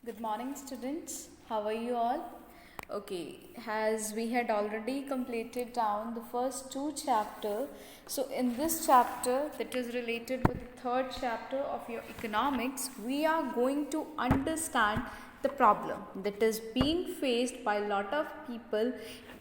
Good morning, students. How are you all? Okay, as we had already completed down the first two chapters, so in this chapter that is related with the third chapter of your economics, we are going to understand the problem that is being faced by a lot of people,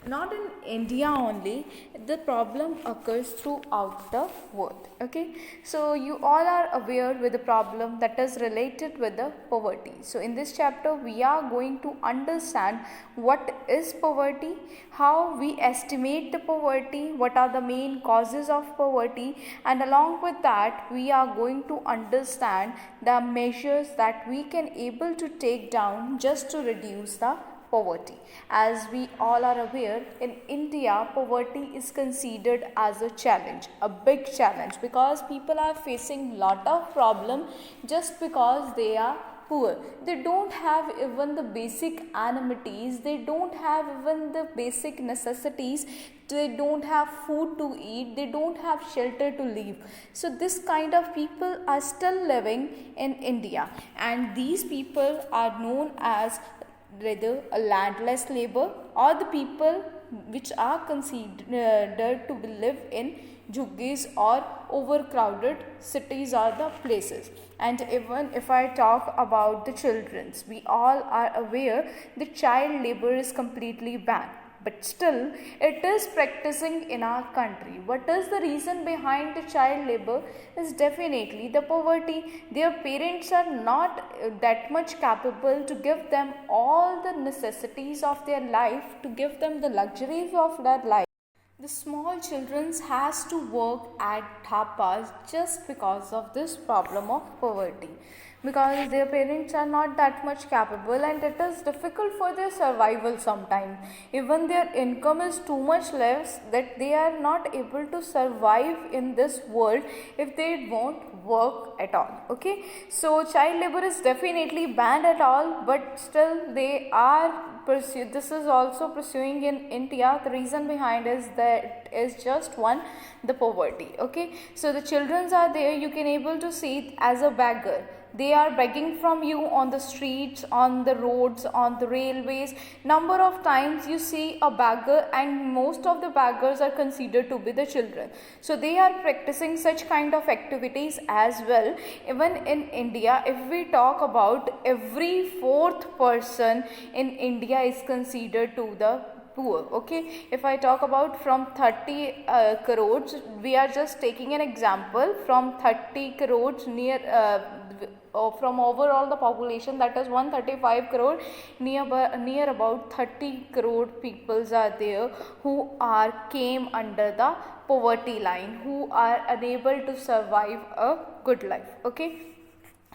not in India only. The problem occurs throughout the world. Okay, so you all are aware with the problem that is related with the poverty. So in this chapter we are going to understand what is poverty, how we estimate the poverty, what are the main causes of poverty, and along with that we are going to understand the measures that we can able to take down just to reduce the poverty. As we all are aware, in India, poverty is considered as a challenge, a big challenge, because people are facing lot of problem just because they are poor. They don't have even the basic amenities, they don't have even the basic necessities, they don't have food to eat, they don't have shelter to live. So this kind of people are still living in India, and these people are known as rather a landless labor, or the people which are considered to live in juggies or overcrowded cities or the places. And even if I talk about the children's, we all are aware that child labor is completely banned, but still it is practicing in our country. What is the reason behind the child labor? Is definitely the poverty. Their parents are not that much capable to give them all the necessities of their life, to give them the luxuries of their life. The small children has to work at tapas just because of this problem of poverty, because their parents are not that much capable, and it is difficult for their survival sometimes. Even their income is too much less that they are not able to survive in this world if they won't work at all. Okay, so child labor is definitely banned at all, but still they are this is also pursuing in India. The reason behind is that is just one, the poverty. Okay, so the children are there, you can able to see it as a beggar. They are begging from you on the streets, on the roads, on the railways. Number of times you see a beggar, and most of the beggars are considered to be the children. So they are practicing such kind of activities as well. Even in India, if we talk about, every fourth person in India is considered to the poor. Okay, if I talk about from 30 crores, we are just taking an example from 30 crores from overall the population, that is 135 crore, near about 30 crore peoples are there who are came under the poverty line, who are unable to survive a good life. Okay,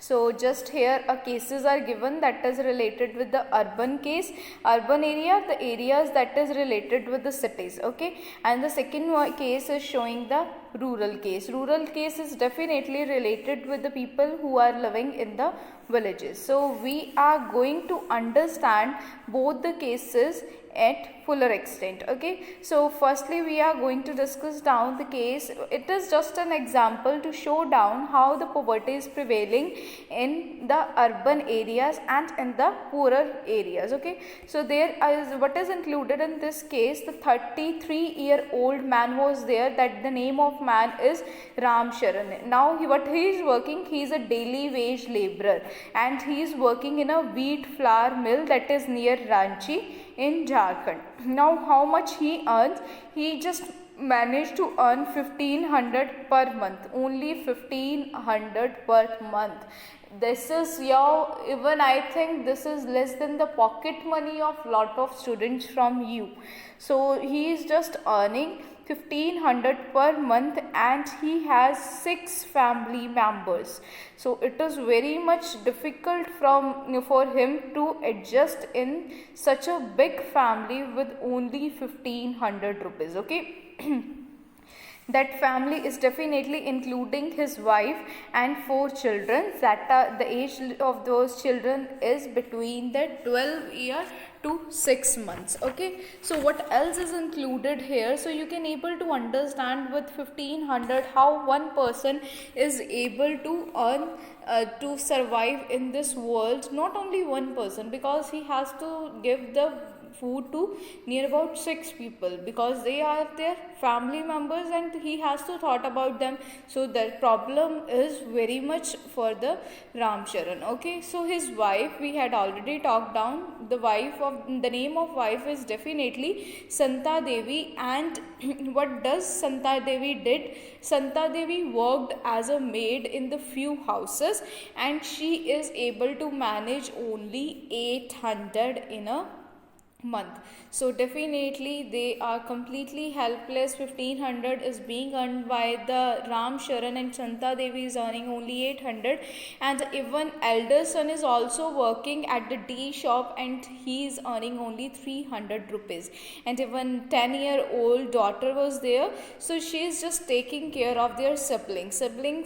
so just here cases are given that is related with the urban case, urban area, the areas that is related with the cities. Okay, and the second case is showing the rural case. Rural case is definitely related with the people who are living in the villages. So we are going to understand both the cases at fuller extent. Okay, so firstly we are going to discuss down the case. It is just an example to show down how the poverty is prevailing in the urban areas and in the poorer areas. Okay, so there is what is included in this case. The 33-year-old man was there, that the name of man is Ram Sharan. Now what he is working, he is a daily wage laborer, and he is working in a wheat flour mill that is near Ranchi in Jharkhand. Now how much he earns? He just managed to earn 1500 per month, only 1500 per month. This is even I think this is less than the pocket money of lot of students from you. So he is just earning 1500 per month, and he has 6 family members. So it is very much difficult for him to adjust in such a big family with only 1500 rupees. Okay. That family is definitely including his wife and 4 children, that the age of those children is between the 12 year to 6 months. Okay, so what else is included here? So you can able to understand with 1500 how one person is able to earn to survive in this world. Not only one person, because he has to give the food to near about 6 people, because they are their family members and he has to thought about them. So the problem is very much for the Ram Charan. Okay, so his wife we had already talked down. The wife of the name of wife is definitely Santa Devi. And what does Santa Devi did? Santa Devi worked as a maid in the few houses, and she is able to manage only 800 in a month. So definitely they are completely helpless. 1500 is being earned by the Ram Charan, and Santa Devi is earning only 800. And even elder son is also working at the tea shop, and he is earning only 300 rupees. And even 10-year-old daughter was there, so she is just taking care of their siblings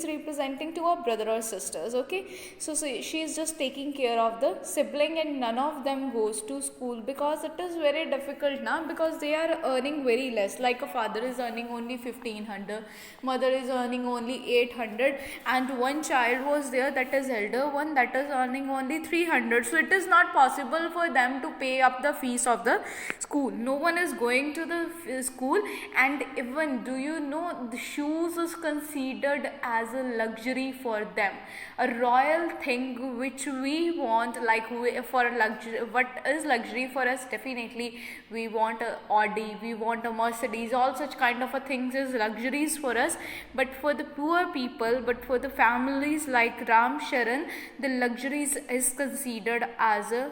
representing to our brother or sisters. Okay, so she is just taking care of the sibling, and none of them goes to school, because it is very difficult now, because they are earning very less. Like a father is earning only 1500, mother is earning only 800, and one child was there, that is elder one, that is earning only 300. So it is not possible for them to pay up the fees of the school. No one is going to the school. And even, do you know, the shoes is considered as a luxury for them, a royal thing which we want. Like for luxury, what is luxury for us? Definitely we want a Audi, we want a Mercedes, all such kind of a things is luxuries for us. But for the poor people, but for the families like Ram Charan, the luxuries is considered as a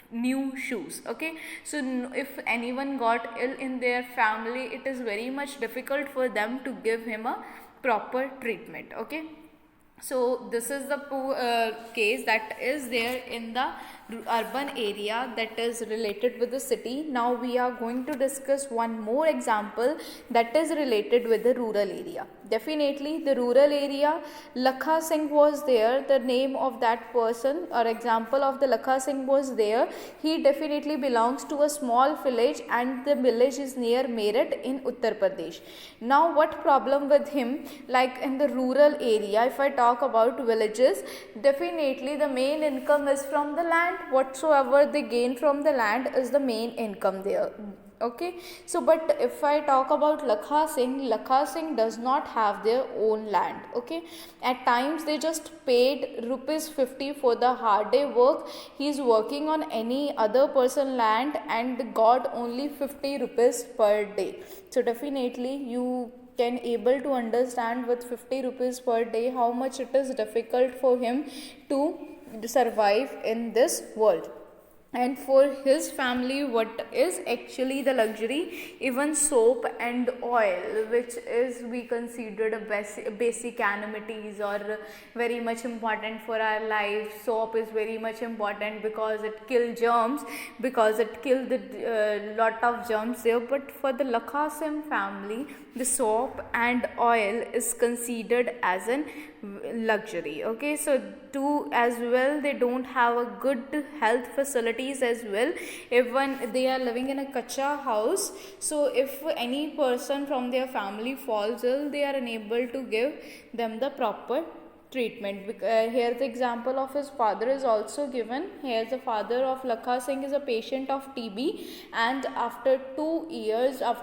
new shoes. Okay, so if anyone got ill in their family, it is very much difficult for them to give him a proper treatment. Okay, so this is the case that is there in the urban area, that is related with the city. Now we are going to discuss one more example that is related with the rural area. Definitely the rural area, Lakha Singh was there, the name of that person or example of the Lakha Singh was there. He definitely belongs to a small village, and the village is near Meerut in Uttar Pradesh. Now what problem with him? Like in the rural area, if I talk about villages, definitely the main income is from the land. Whatsoever they gain from the land is the main income there. Okay, so but if I talk about Lakha Singh does not have their own land. Okay, at times they just paid rupees 50 for the hard day work. He is working on any other person land and got only 50 rupees per day. So definitely you can able to understand with 50 rupees per day how much it is difficult for him to survive in this world. And for his family, what is actually the luxury? Even soap and oil, which is we considered a basic amenities or very much important for our life. Soap is very much important because it kills germs, because it killed the lot of germs there. But for the Lakha Singh family, the soap and oil is considered as an luxury. Okay, so too as well, they don't have a good health facilities as well. Even they are living in a kacha house, so if any person from their family falls ill, they are unable to give them the proper treatment. Here the example of his father is also given. Here the father of Lakha Singh is a patient of TB, and after 2 years of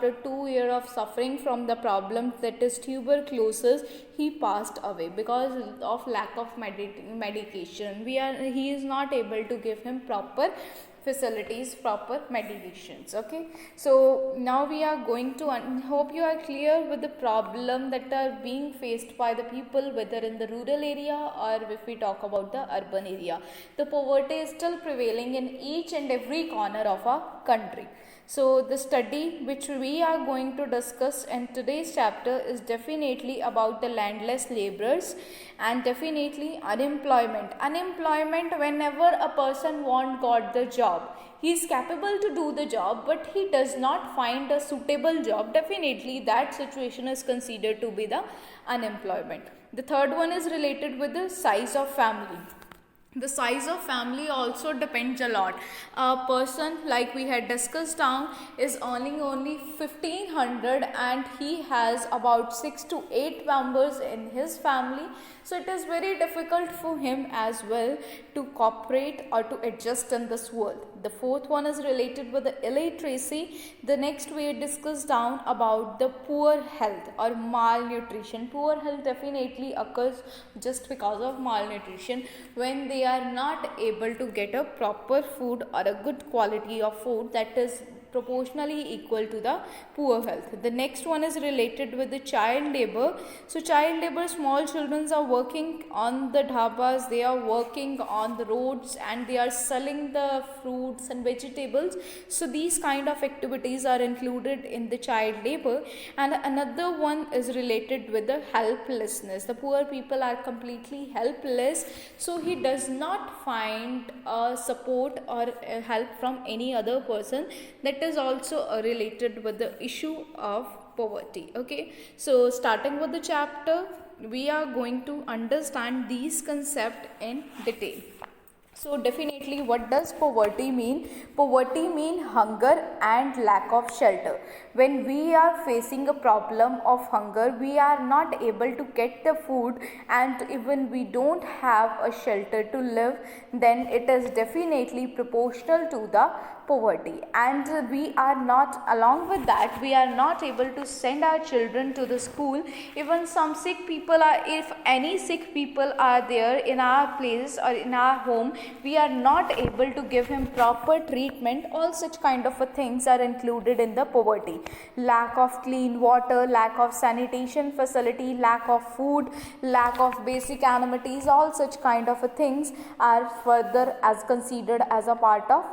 suffering from the problem that is tuberculosis, he passed away because of lack of medication. He is not able to give him proper facilities, proper medications. Okay, so now we are going to hope you are clear with the problem that are being faced by the people, whether in the rural area or if we talk about the urban area. The poverty is still prevailing in each and every corner of our country. So the study which we are going to discuss in today's chapter is definitely about the landless laborers and definitely unemployment. Unemployment, whenever a person got the job, he is capable to do the job but he does not find a suitable job, definitely that situation is considered to be the unemployment. The third one is related with the size of family. The size of family also depends a lot. A person, like we had discussed down, is earning only 1500 and he has about 6 to 8 members in his family, so it is very difficult for him as well to cooperate or to adjust in this world. The fourth one is related with the illiteracy. The next we discussed down about the poor health or malnutrition. Poor health definitely occurs just because of malnutrition, when they are not able to get a proper food or a good quality of food that is proportionally equal to the poor health. The next one is related with the child labor. So child labor, small children are working on the dhabas, they are working on the roads and they are selling the fruits and vegetables. So these kind of activities are included in the child labor. And another one is related with the helplessness. The poor people are completely helpless, so he does not find support or help from any other person. That is also related with the issue of poverty. Okay, so starting with the chapter, we are going to understand these concepts in detail. So definitely, what does poverty mean? Poverty means hunger and lack of shelter. When we are facing a problem of hunger, we are not able to get the food and even we don't have a shelter to live, then it is definitely proportional to the poverty. And we are not, along with that, we are not able to send our children to the school. Even some sick people are, if any sick people are there in our place or in our home, we are not able to give him proper treatment. All such kind of things are included in the poverty. Lack of clean water, lack of sanitation facility, lack of food, lack of basic amenities, all such kind of things are further as considered as a part of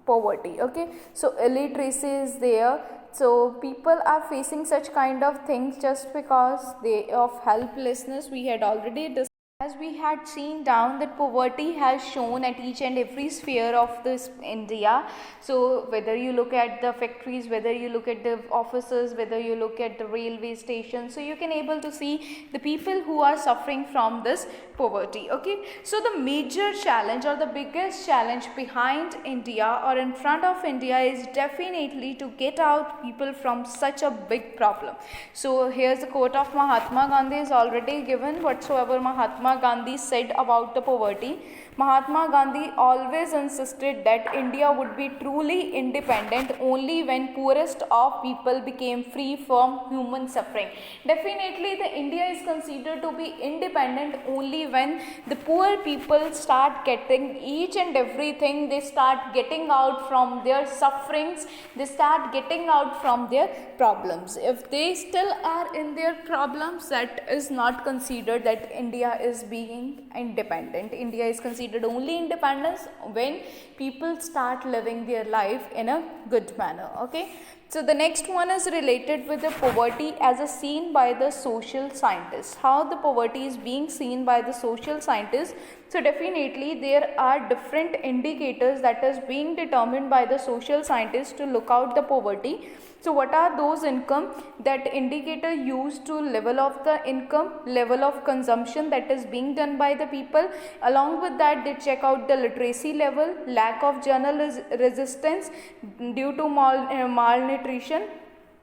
poverty. Okay, so illiteracy is there. So people are facing such kind of things just because they of helplessness. We had already discussed, as we had seen down, that poverty has shown at each and every sphere of this India. So whether you look at the factories, whether you look at the offices, whether you look at the railway stations, so you can able to see the people who are suffering from this poverty. Okay, so the major challenge or the biggest challenge behind India or in front of India is definitely to get out people from such a big problem. So here's the quote of Mahatma Gandhi is already given. Whatsoever Mahatma Gandhi said about the poverty, Mahatma Gandhi always insisted that India would be truly independent only when poorest of people became free from human suffering. Definitely the India is considered to be independent only when the poor people start getting each and everything, they start getting out from their sufferings, they start getting out from their problems. If they still are in their problems, that is not considered that India is being independent. India is considered only independence when people start living their life in a good manner. Okay, so the next one is related with the poverty as a seen by the social scientists. How the poverty is being seen by the social scientists? So definitely there are different indicators that is being determined by the social scientists to look out the poverty. So what are those income? That indicator used to level of the income, level of consumption that is being done by the people. Along with that, they check out the literacy level, lack of journal resistance due to malnutrition,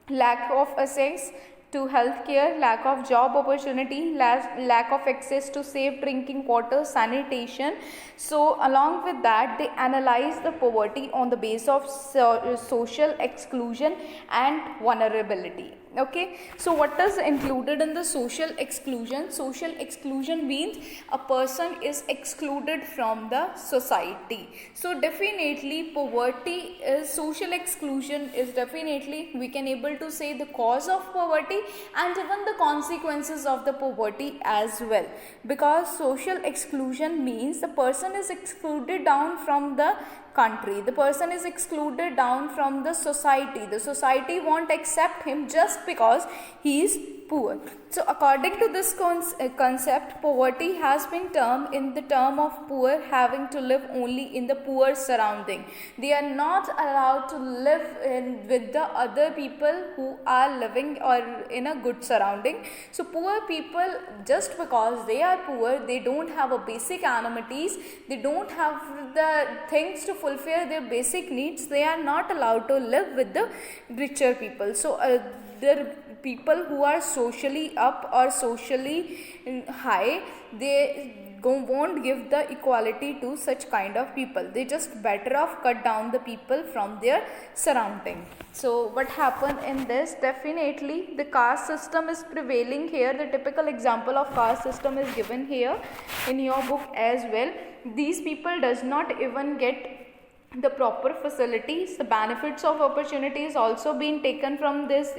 lack of access to healthcare, lack of job opportunity, lack of access to safe drinking water, sanitation. So along with that, they analyze the poverty on the basis of social exclusion and vulnerability. Okay, so what is included in the social exclusion? Social exclusion means a person is excluded from the society. So definitely poverty is, social exclusion is definitely, we can able to say, the cause of poverty and even the consequences of the poverty as well, because social exclusion means the person is excluded down from the country. The person is excluded down from the society. The society won't accept him just because he is poor. So according to this concept, poverty has been termed in the term of poor having to live only in the poor surrounding. They are not allowed to live with the other people who are living or in a good surrounding. So poor people, just because they are poor, they don't have a basic amenities, they don't have the things to fulfill their basic needs, they are not allowed to live with the richer people. So the people who are socially up or socially high, they won't give the equality to such kind of people. They just better off cut down the people from their surrounding. So what happened in this? Definitely the caste system is prevailing here. The typical example of caste system is given here in your book as well. These people does not even get the proper facilities. The benefits of opportunities also being taken from this.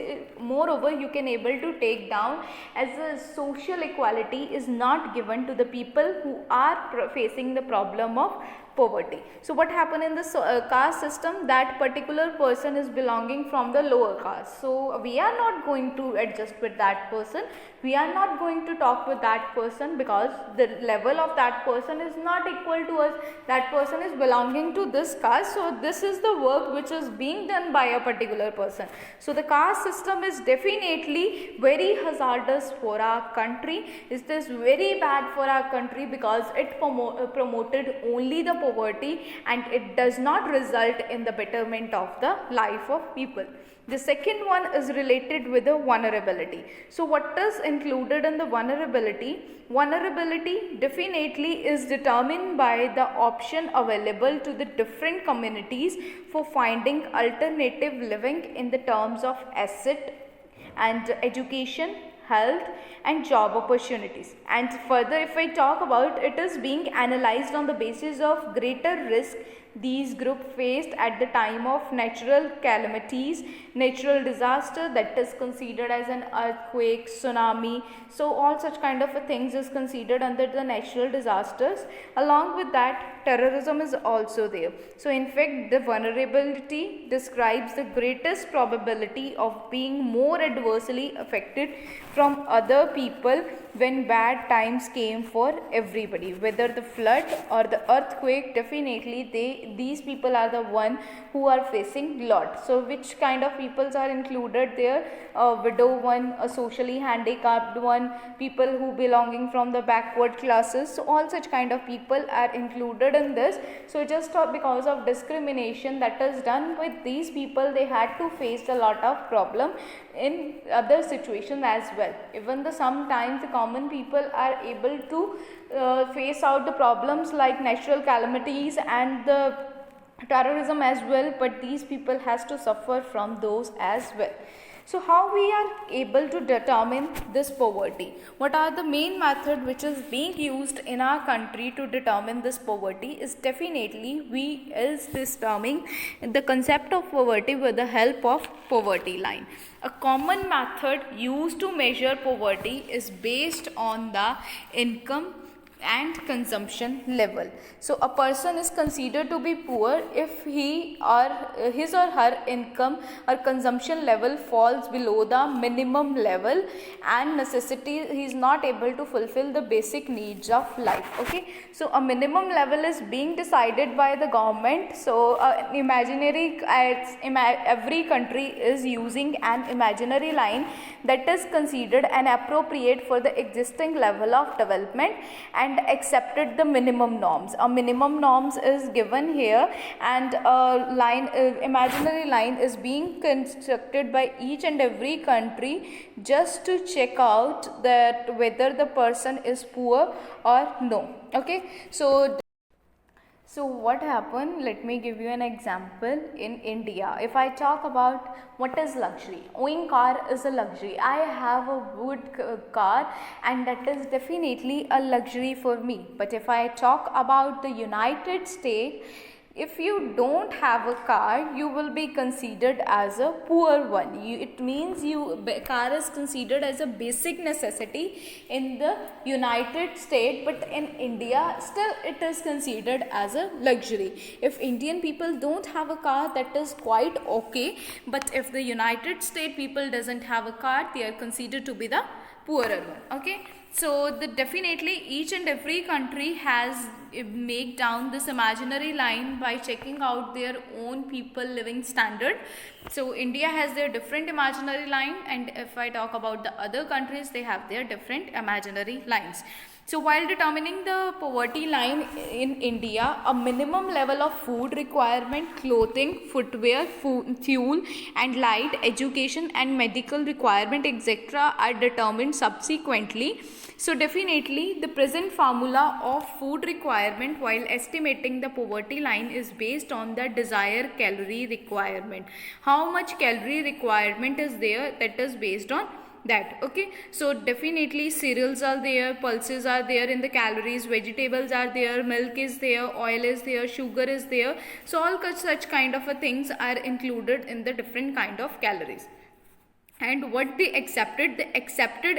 Moreover, you can able to take down as a social equality is not given to the people who are facing the problem of poverty. So what happened in this caste system? That particular person is belonging from the lower caste. So we are not going to adjust with that person. We are not going to talk with that person because the level of that person is not equal to us. That person is belonging to this caste. So this is the work which is being done by a particular person. So the caste system is definitely very hazardous for our country. It is very bad for our country because it promoted only the poverty and it does not result in the betterment of the life of people. The second one is related with the vulnerability. So what is included in the vulnerability? Vulnerability definitely is determined by the option available to the different communities for finding alternative living in the terms of asset and education, health and job opportunities. And further, if I talk about, it is being analyzed on the basis of greater risk these group faced at the time of natural calamities, natural disaster, that is considered as an earthquake, tsunami. So all such kind of things is considered under the natural disasters. Along with that, terrorism is also there. So in fact, the vulnerability describes the greatest probability of being more adversely affected from other people when bad times came for everybody. Whether the flood or the earthquake, definitely these people are the one who are facing lot. So which kind of peoples are included there? A widow one, a socially handicapped one, people who belonging from the backward classes. So all such kind of people are included in this. So just because of discrimination that is done with these people, they had to face a lot of problem in other situations as well. Even the sometimes the common people are able to face out the problems like natural calamities and the terrorism as well, but these people has to suffer from those as well. So how we are able to determine this poverty? What are the main method which is being used in our country to determine this poverty? Is definitely we is determining the concept of poverty with the help of poverty line. A common method used to measure poverty is based on the income and consumption level. So a person is considered to be poor if his or her income or consumption level falls below the minimum level and necessity, he is not able to fulfill the basic needs of life. Okay, so a minimum level is being decided by the government. So every country is using an imaginary line that is considered an appropriate for the existing level of development and accepted the minimum norms. A minimum norms is given here and a line, imaginary line is being constructed by each and every country just to check out that whether the person is poor or no. Okay, so what happened? Let me give you an example. In India, if I talk about what is luxury, owning car is a luxury. I have a good car and that is definitely a luxury for me. But if I talk about the United States, if you don't have a car, you will be considered as a poor one. It means car is considered as a basic necessity in the United States, but in India still it is considered as a luxury. If Indian people don't have a car, that is quite okay, but if the United States people doesn't have a car, they are considered to be the poorer one. Okay, so definitely each and every country has make down this imaginary line by checking out their own people living standard. So India has their different imaginary line, and if I talk about the other countries, they have their different imaginary lines. So while determining the poverty line in India, a minimum level of food requirement, clothing, footwear, fuel and light, education and medical requirement, etc. are determined subsequently. So definitely the present formula of food requirement while estimating the poverty line is based on the desired calorie requirement. How much calorie requirement is there, that is based on that. Okay, so definitely cereals are there, pulses are there in the calories, vegetables are there, milk is there, oil is there, sugar is there. So all such kind of things are included in the different kind of calories. And what the accepted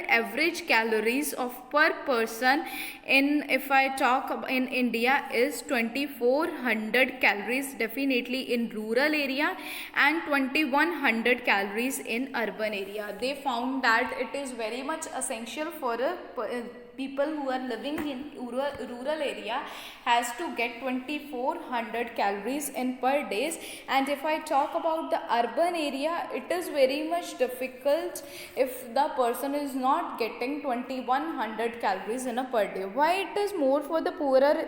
average calories of per person in, if I talk in India, is 2400 calories definitely in rural area and 2100 calories in urban area. They found that it is very much essential for people who are living in rural area has to get 2400 calories in per days. And if I talk about the urban area, it is very much difficult if the person is not getting 2100 calories in a per day. Why it is more for the poorer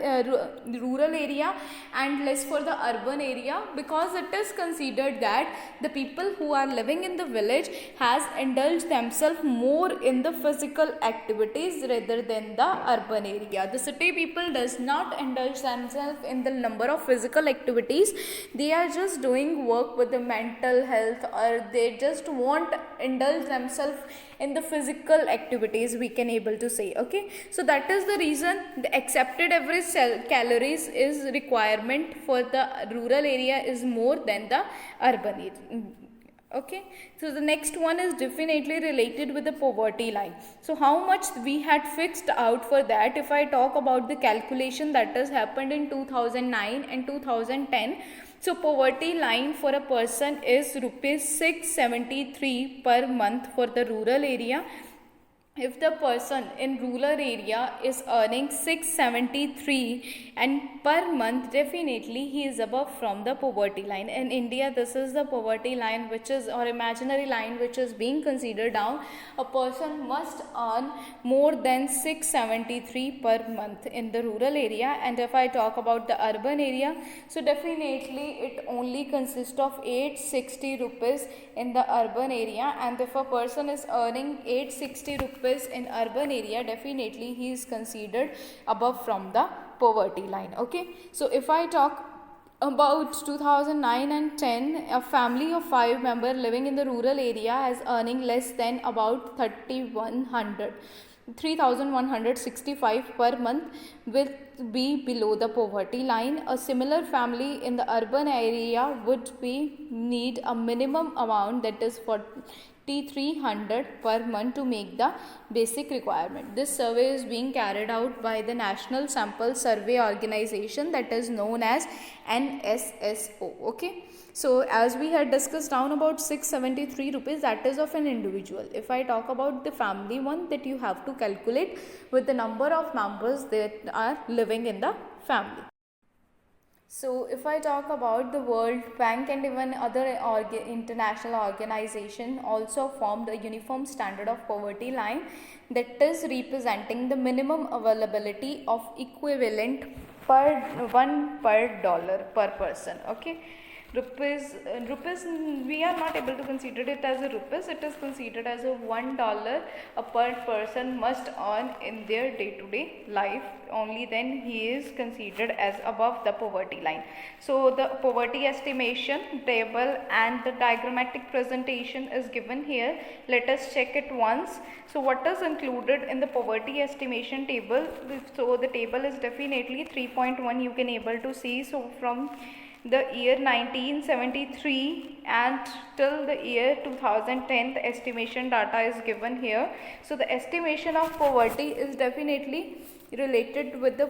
rural area and less for the urban area? Because it is considered that the people who are living in the village has indulged themselves more in the physical activities rather than the urban area. The city people does not indulge themselves in the number of physical activities. They are just doing work with the mental health, or they just won't indulge themselves in the physical activities, we can able to say. Okay, so that is the reason the accepted average calories is requirement for the rural area is more than the urban area. Okay, so the next one is definitely related with the poverty line. So how much we had fixed out for that? If I talk about the calculation that has happened in 2009 and 2010, so poverty line for a person is rupees 673 per month for the rural area. If the person in rural area is earning 673 and per month, definitely he is above from the poverty line. In India, this is the poverty line which is, or imaginary line which is being considered down. A person must earn more than 673 per month in the rural area. And if I talk about the urban area, so definitely it only consists of 860 rupees in the urban area. And if a person is earning 860 rupees in urban area, definitely he is considered above from the poverty line. Okay, so if I talk about 2009 and 10, a family of 5 members living in the rural area is earning less than about 3,165 per month will be below the poverty line. A similar family in the urban area would need a minimum amount, that is 4,300 per month to make the basic requirement. This survey is being carried out by the National Sample Survey Organization, that is known as NSSO. Okay, so as we had discussed down about 673 rupees, that is of an individual. If I talk about the family one, that you have to calculate with the number of members that are living in the family. So if I talk about the World Bank and even other international organization also formed a uniform standard of poverty line that is representing the minimum availability of equivalent per $1 per person. Okay, Rupees, we are not able to consider it as a rupees. It is considered as a $1 a per person must earn in their day-to-day life. Only then he is considered as above the poverty line. So the poverty estimation table and the diagrammatic presentation is given here. Let us check it once. So what is included in the poverty estimation table? So the table is definitely 3.1, you can able to see. So from the year 1973 and till the year 2010, the estimation data is given here. So the estimation of poverty is definitely related with the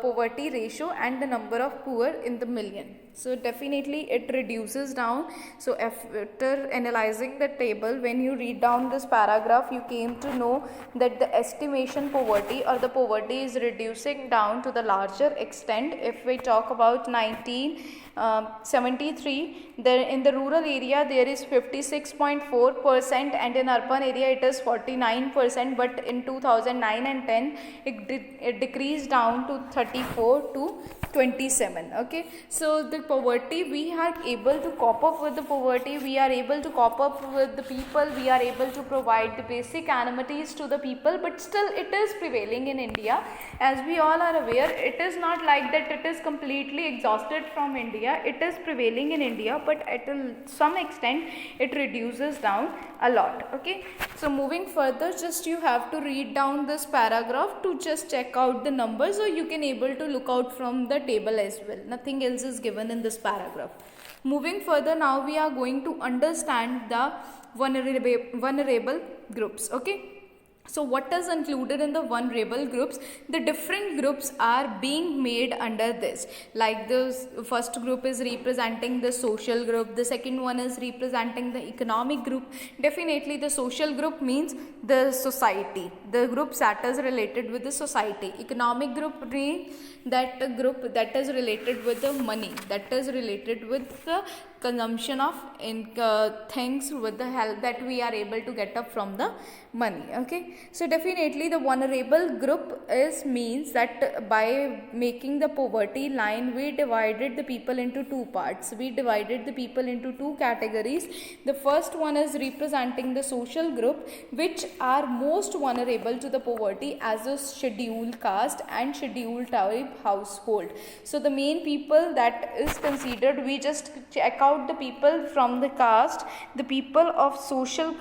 poverty ratio and the number of poor in the million. So definitely it reduces down. So after analyzing the table, when you read down this paragraph, you came to know that the estimation poverty or the poverty is reducing down to the larger extent. If we talk about 1973, there in the rural area there is 56.4% and in urban area it is 49%, but in 2009 and 10 it decreased down to 34 to 27. Okay, so the poverty, we are able to cope up with the poverty, we are able to cope up with the people, we are able to provide the basic amenities to the people, but still it is prevailing in India. As we all are aware, it is not like that it is completely exhausted from India. It is prevailing in India, but at some extent it reduces down a lot. Okay, so moving further, just you have to read down this paragraph to just check out the numbers, or you can able to look out from the table as well. Nothing else is given in this paragraph. Moving further, now we are going to understand the vulnerable groups. Okay, so what is included in the vulnerable groups? The different groups are being made under this. Like the first group is representing the social group, the second one is representing the economic group. Definitely the social group means the society, the group that is related with the society. Economic group means that group that is related with the money, that is related with the consumption of things, with the help that we are able to get up from the money. Okay, so definitely the vulnerable group is means that by making the poverty line, we divided the people into two parts, we divided the people into two categories. The first one is representing the social group, which are most vulnerable to the poverty, as a scheduled caste and scheduled tribe household. So the main people that is considered, we just check out the people from the caste. The people of social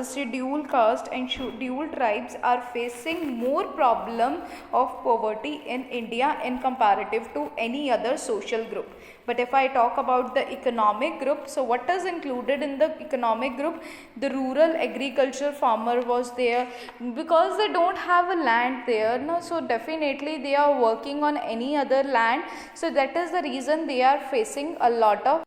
scheduled caste and scheduled tribes are facing more problem of poverty in India in comparative to any other social group. But if I talk about the economic group, so what is included in the economic group? The rural agriculture farmer was there, because they don't have a land there, no, so definitely they are working on any other land. So that is the reason they are facing a lot of.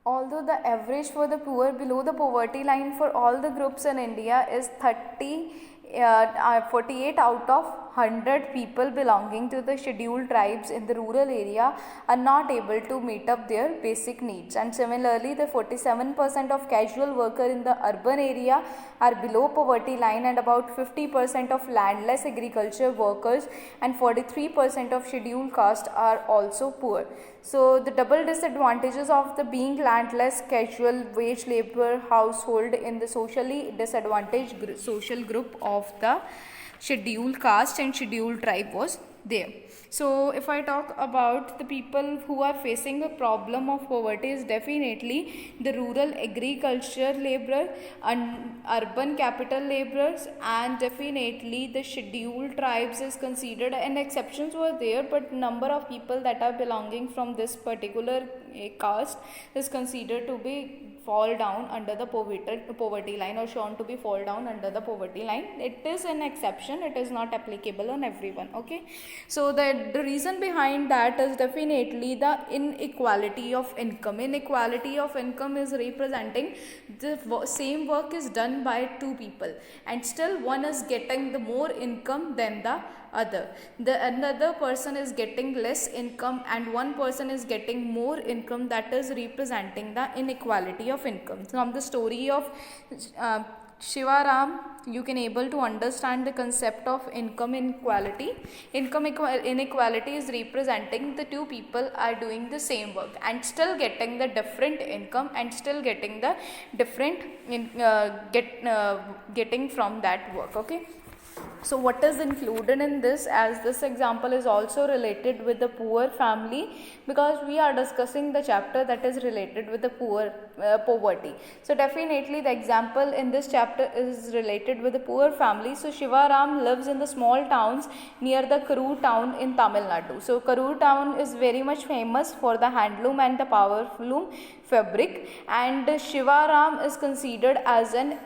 Although the average for the poor below the poverty line for all the groups in India is 48 out of 100 people belonging to the scheduled tribes in the rural area are not able to meet up their basic needs. And similarly, the 47% of casual worker in the urban area are below poverty line, and about 50% of landless agriculture workers and 43% of scheduled caste are also poor. So the double disadvantages of the being landless, casual, wage labor household in the socially disadvantaged social group of the scheduled caste and scheduled tribe was there. So if I talk about the people who are facing a problem of poverty, is definitely the rural agriculture laborer and urban capital laborers, and definitely the scheduled tribes is considered, and exceptions were there, but number of people that are belonging from this particular caste is considered to be fall down under the poverty line, or shown to be fall down under the poverty line. It is an exception, it is not applicable on everyone. Okay, so the reason behind that is definitely the inequality of income. Inequality of income is representing the same work is done by two people, and still one is getting the more income than the other. Another person is getting less income and one person is getting more income. That is representing the inequality of income. From the story of Shivaram, you can able to understand the concept of income inequality. Inequality is representing the two people are doing the same work and still getting the different income and still getting the different getting from that work. Okay. So what is included in this, as this example is also related with the poor family, because we are discussing the chapter that is related with the poverty. So definitely the example in this chapter is related with the poor family. So Shivaram lives in the small towns near the Karur town in Tamil Nadu. So Karur town is very much famous for the handloom and the powerloom fabric, and Shivaram is considered as an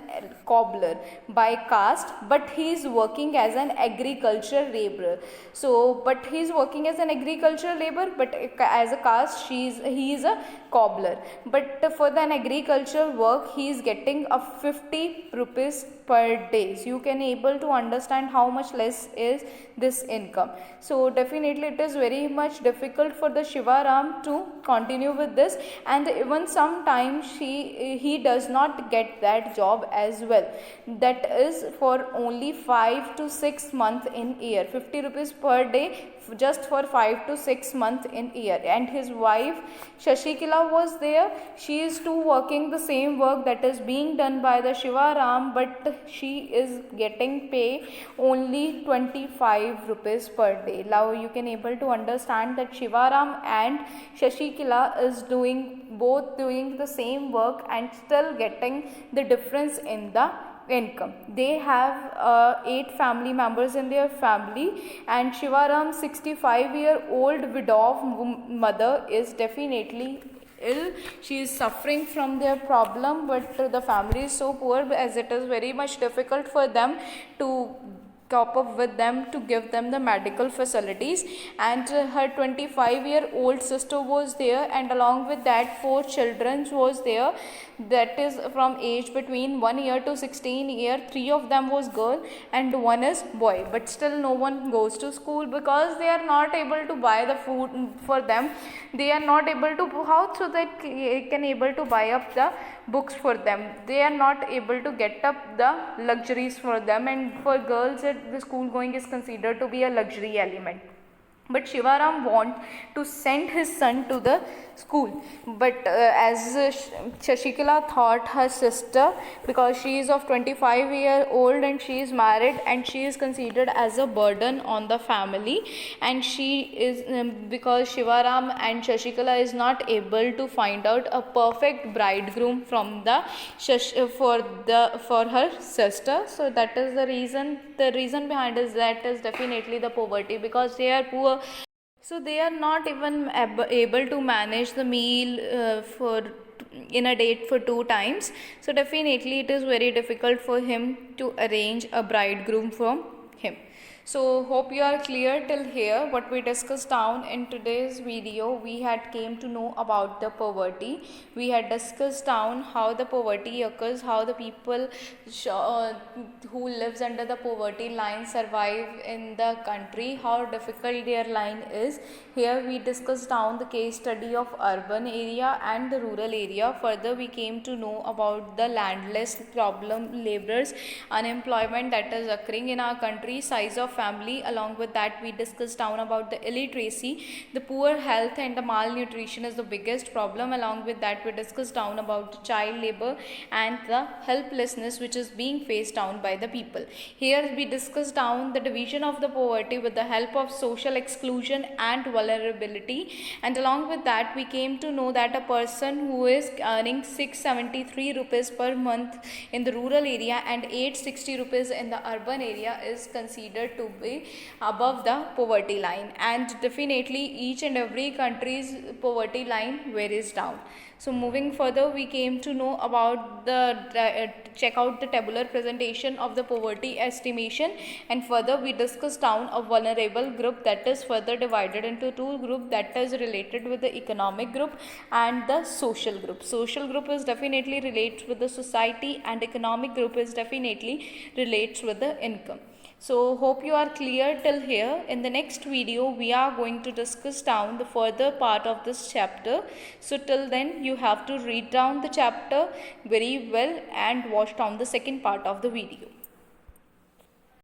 cobbler by caste, but he is working as an agricultural laborer. So but he is working as an agricultural laborer, but as a caste he is a cobbler. But for an agricultural work he is getting a 50 rupees per day. So you can able to understand how much less is this income. So definitely it is very much difficult for the Shivaram to continue with this, and even sometimes he does not get that job as well. That is for only 5 to 6 months in year. 50 rupees per day just for 5 to 6 months in year. And his wife Shashikala was there. She is too working the same work that is being done by the Shivaram, but she is getting pay only 25 rupees per day. Now you can able to understand that Shivaram and Shashikala is both doing the same work and still getting the difference in the income. They have 8 family members in their family, and Shivaram's 65-year-old widow mother is definitely ill. She is suffering from their problem, but the family is so poor as it is very much difficult for them to cope up with them, to give them the medical facilities. And her 25-year-old sister was there, and along with that 4 children was there, that is from age between 1 year to 16 year. 3 of them was girl and 1 is boy, but still no one goes to school because they are not able to buy the food for them. They are not able to, how so that can able to buy up the books for them. They are not able to get up the luxuries for them, and for girls the school going is considered to be a luxury element. But Shivaram want to send his son to the school, but as Shashikala thought her sister, because she is of 25-year-old and she is married and she is considered as a burden on the family, and she is because Shivaram and Shashikala is not able to find out a perfect bridegroom from the for her sister. So that is the reason behind is that is definitely the poverty, because they are poor. So they are not even able to manage the meal for in a date for 2 times. So definitely it is very difficult for him to arrange a bridegroom from him. So hope you are clear till here. What we discussed down in today's video, we had came to know about the poverty. We had discussed down how the poverty occurs, how the people who lives under the poverty line survive in the country, how difficult their line is. Here we discussed down the case study of urban area and the rural area. Further we came to know about the landless problem, laborers, unemployment that is occurring in our country, size of family. Along with that we discussed down about the illiteracy, the poor health and the malnutrition is the biggest problem. Along with that we discussed down about the child labor and the helplessness which is being faced down by the people. Here we discussed down the division of the poverty with the help of social exclusion and vulnerability, and along with that we came to know that a person who is earning 673 rupees per month in the rural area and 860 rupees in the urban area is considered to be above the poverty line, and definitely each and every country's poverty line varies down. So moving further we came to know about the check out the tabular presentation of the poverty estimation, and further we discussed down a vulnerable group that is further divided into 2 groups, that is related with the economic group and the social group. Social group is definitely relates with the society and economic group is definitely relates with the income. So hope you are clear till here. In the next video we are going to discuss down the further part of this chapter. So till then you have to read down the chapter very well and watch down the second part of the video.